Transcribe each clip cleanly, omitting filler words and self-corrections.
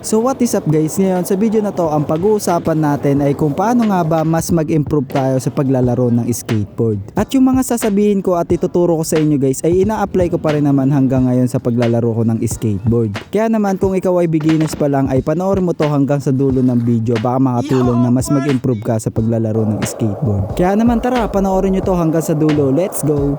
So what is up guys, ngayon sa video na to ang pag-uusapan natin ay kung paano nga ba mas mag-improve tayo sa paglalaro ng skateboard. At yung mga sasabihin ko at ituturo ko sa inyo guys ay ina-apply ko pa rin naman hanggang ngayon sa paglalaro ko ng skateboard. Kaya naman kung ikaw ay beginners pa lang ay panoorin mo to hanggang sa dulo ng video, baka makatulong na mas mag-improve ka sa paglalaro ng skateboard. Kaya naman tara, panoorin nyo to hanggang sa dulo, let's go!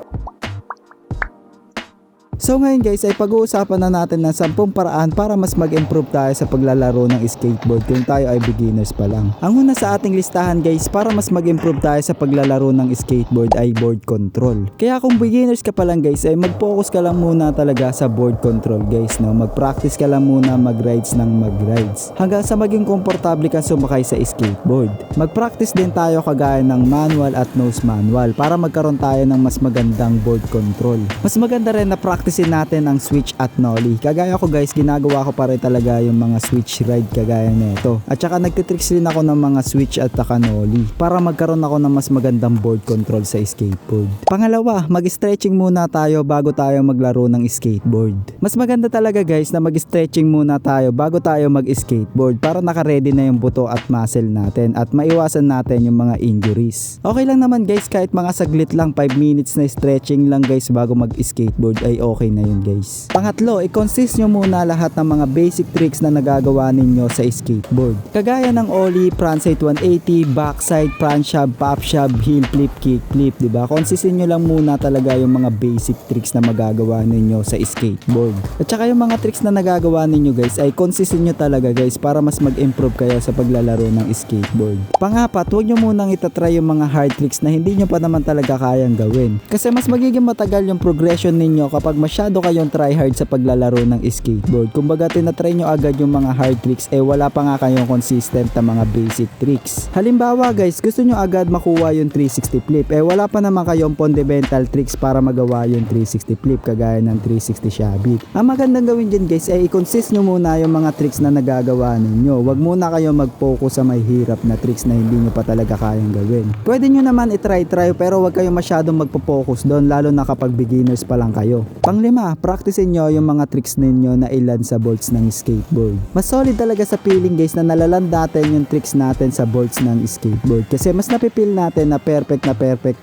So ngayon guys ay pag-uusapan na natin ng 10 paraan para mas mag-improve tayo sa paglalaro ng skateboard kung tayo ay beginners pa lang. Ang una sa ating listahan guys para mas mag-improve tayo sa paglalaro ng skateboard ay board control. Kaya kung beginners ka pa lang guys ay mag-focus ka lang muna talaga sa board control guys, no? Mag-practice ka lang muna mag-rides ng mag-rides hanggang sa maging komportable ka sumakay sa skateboard. Mag-practice din tayo kagaya ng manual at nose manual para magkaroon tayo ng mas magandang board control. Mas maganda rin na practice natin ang switch at nollie. Kagaya ko guys, ginagawa ko pa rin talaga yung mga switch ride kagaya nito. At saka nagtitricks rin ako ng mga switch at saka nollie para magkaroon ako ng mas magandang board control sa skateboard. Pangalawa, mag-stretching muna tayo bago tayo maglaro ng skateboard. Mas maganda talaga guys na mag-stretching muna tayo bago tayo mag-skateboard para naka-ready na yung buto at muscle natin at maiwasan natin yung mga injuries. Okay lang naman guys, kahit mga saglit lang 5 minutes na stretching lang guys bago mag-skateboard ay okay na yun guys. Pangatlo, i-consist nyo muna lahat ng mga basic tricks na nagagawa ninyo sa skateboard. Kagaya ng ollie, frontside 180, backside, front shove, pop shove, heel flip, kick flip, diba? Consistin nyo lang muna talaga yung mga basic tricks na magagawa ninyo sa skateboard. At saka yung mga tricks na nagagawa ninyo guys ay consistin nyo talaga guys para mas mag-improve kayo sa paglalaro ng skateboard. Pangapat, huwag nyo munang itatry yung mga hard tricks na hindi nyo pa naman talaga kayang gawin. Kasi mas magiging matagal yung progression ninyo kapag masyado kayong try hard sa paglalaro ng skateboard. Kumbaga tinatry nyo agad yung mga hard tricks wala pa nga kayong consistent na mga basic tricks. Halimbawa guys, gusto nyo agad makuha yung 360 flip wala pa naman kayong fundamental tricks para magawa yung 360 flip kagaya ng 360 shabit. Ang magandang gawin dyan guys ay i-consist nyo muna yung mga tricks na nagagawa ninyo. Huwag muna kayong mag-focus sa may hirap na tricks na hindi nyo pa talaga kayang gawin. Pwede nyo naman i-try pero huwag kayong masyadong magpo-focus doon lalo na kapag beginners pa lang kayo. Panglima, practicein nyo yung mga tricks ninyo na ilan sa bolts ng skateboard. Mas solid talaga sa feeling guys na nalaland natin yung tricks natin sa bolts ng skateboard kasi mas napipil natin na perfect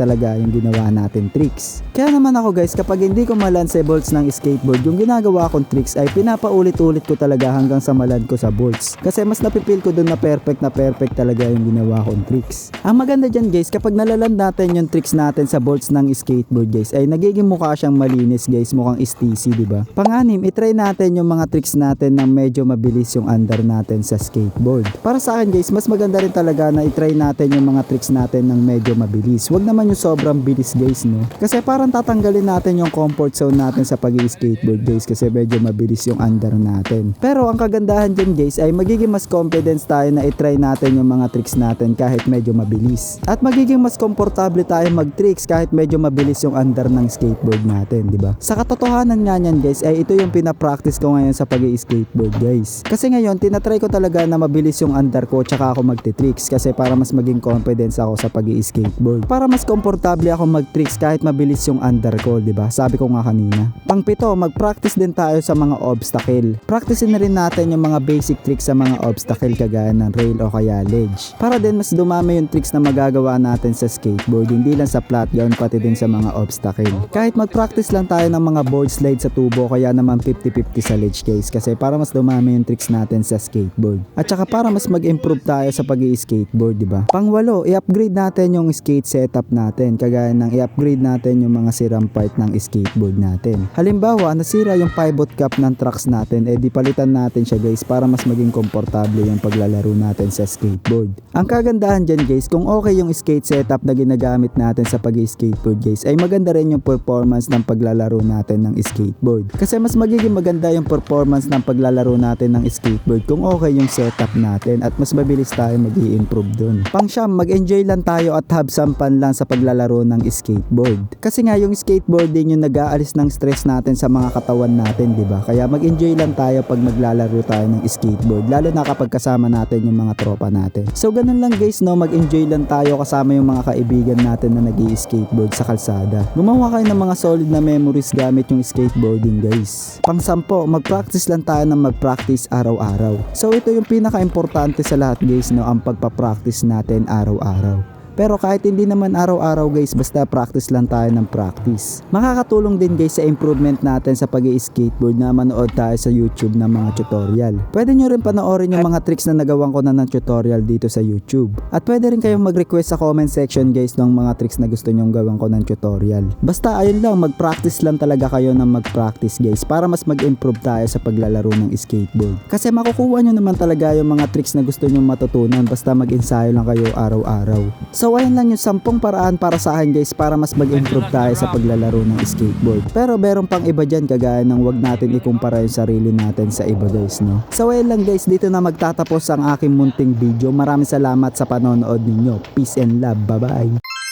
talaga yung ginawa natin tricks. Kaya naman ako guys, kapag hindi ko maland sa bolts ng skateboard, yung ginagawa kong tricks ay pinapaulit-ulit ko talaga hanggang sa maland ko sa bolts kasi mas napipil ko dun na perfect talaga yung ginawa kong tricks. Ang maganda dyan guys, kapag nalaland natin yung tricks natin sa bolts ng skateboard guys ay nagiging mukha siyang malinis guys, mukhang STC, diba? Pang-anim, itry natin yung mga tricks natin ng medyo mabilis yung under natin sa skateboard. Para sa akin guys, mas maganda rin talaga na itry natin yung mga tricks natin ng medyo mabilis. Huwag naman yung sobrang bilis guys, no? Kasi parang tatanggalin natin yung comfort zone natin sa pag-skateboard guys kasi medyo mabilis yung under natin. Pero ang kagandahan dyan guys ay magiging mas confidence tayo na itry natin yung mga tricks natin kahit medyo mabilis. At magiging mas komportable tayo mag-tricks kahit medyo mabilis yung under ng skateboard natin, diba? Sa katotohanan nga niyan guys ay ito yung pinapractice ko ngayon sa pag-skateboard guys. Kasi ngayon tinatry ko talaga na mabilis yung under ko tsaka ako magti-tricks kasi para mas maging confidence ako sa pag-skateboard. Para mas komportable ako mag-tricks kahit mabilis yung under ko, diba? Sabi ko nga kanina. Pang-pito, mag-practice din tayo sa mga obstacle. Practicein na rin natin yung mga basic tricks sa mga obstacle kagaya ng rail o kaya ledge. Para din mas dumami yung tricks na magagawa natin sa skateboard, hindi lang sa flat ground pati din sa mga obstacle. Kahit mag-practice lang tayo ng mga board slide sa tubo kaya naman 50-50 sa ledge case kasi para mas dumami yung tricks natin sa skateboard. At saka para mas mag-improve tayo sa pag-i-skateboard, diba? Pang-walo, i-upgrade natin yung skate setup natin kagaya ng i-upgrade natin yung mga sirang part ng skateboard natin. Halimbawa, nasira yung pivot cap ng trucks natin di palitan natin siya guys para mas maging komportable yung paglalaro natin sa skateboard. Ang kagandahan dyan guys, kung okay yung skate setup na ginagamit natin sa pag-skateboard guys ay maganda rin yung performance ng paglalaro natin ng skateboard. Kasi mas magiging maganda yung performance ng paglalaro natin ng skateboard kung okay yung setup natin at mas mabilis tayo mag-i-improve dun. Pang-siyam, mag-enjoy lang tayo at have some fun lang sa paglalaro ng skateboard. Kasi nga yung skateboarding yung nag-aalis ng stress natin sa mga katawan natin, diba? Kaya mag-enjoy lang tayo pag maglalaro tayo ng skateboard lalo na kapag kasama natin yung mga tropa natin. So ganun lang guys, no? Mag-enjoy lang tayo kasama yung mga kaibigan natin na nag-i-skateboard sa kalsada. Gumawa kayo ng mga solid na memories gamit gamit yung skateboarding guys. Pang-sampo, mag-practice lang tayo ng mag-practice araw-araw. So ito yung pinaka-importante sa lahat guys, no, ang pagpa-practice natin araw-araw. Pero kahit hindi naman araw-araw guys, basta practice lang tayo ng practice. Makakatulong din guys sa improvement natin sa pag-i-skateboard na manood tayo sa YouTube ng mga tutorial. Pwede nyo rin panoorin yung mga tricks na nagawan ko na ng tutorial dito sa YouTube. At pwede rin kayong mag-request sa comment section guys ng mga tricks na gusto nyong gawin ko ng tutorial. Basta ayun lang, mag-practice lang talaga kayo ng mag-practice guys para mas mag-improve tayo sa paglalaro ng skateboard. Kasi makukuha nyo naman talaga yung mga tricks na gusto nyong matutunan basta mag-ensayo lang kayo araw-araw. So ayun lang yung 10 paraan para sa akin guys para mas mag-improve tayo sa paglalaro ng skateboard. Pero meron pang iba dyan kagaya ng wag natin ikumpara yung sarili natin sa iba guys, no? So ayun lang guys, dito na magtatapos ang aking munting video. Maraming salamat sa panonood ninyo. Peace and love. Bye bye.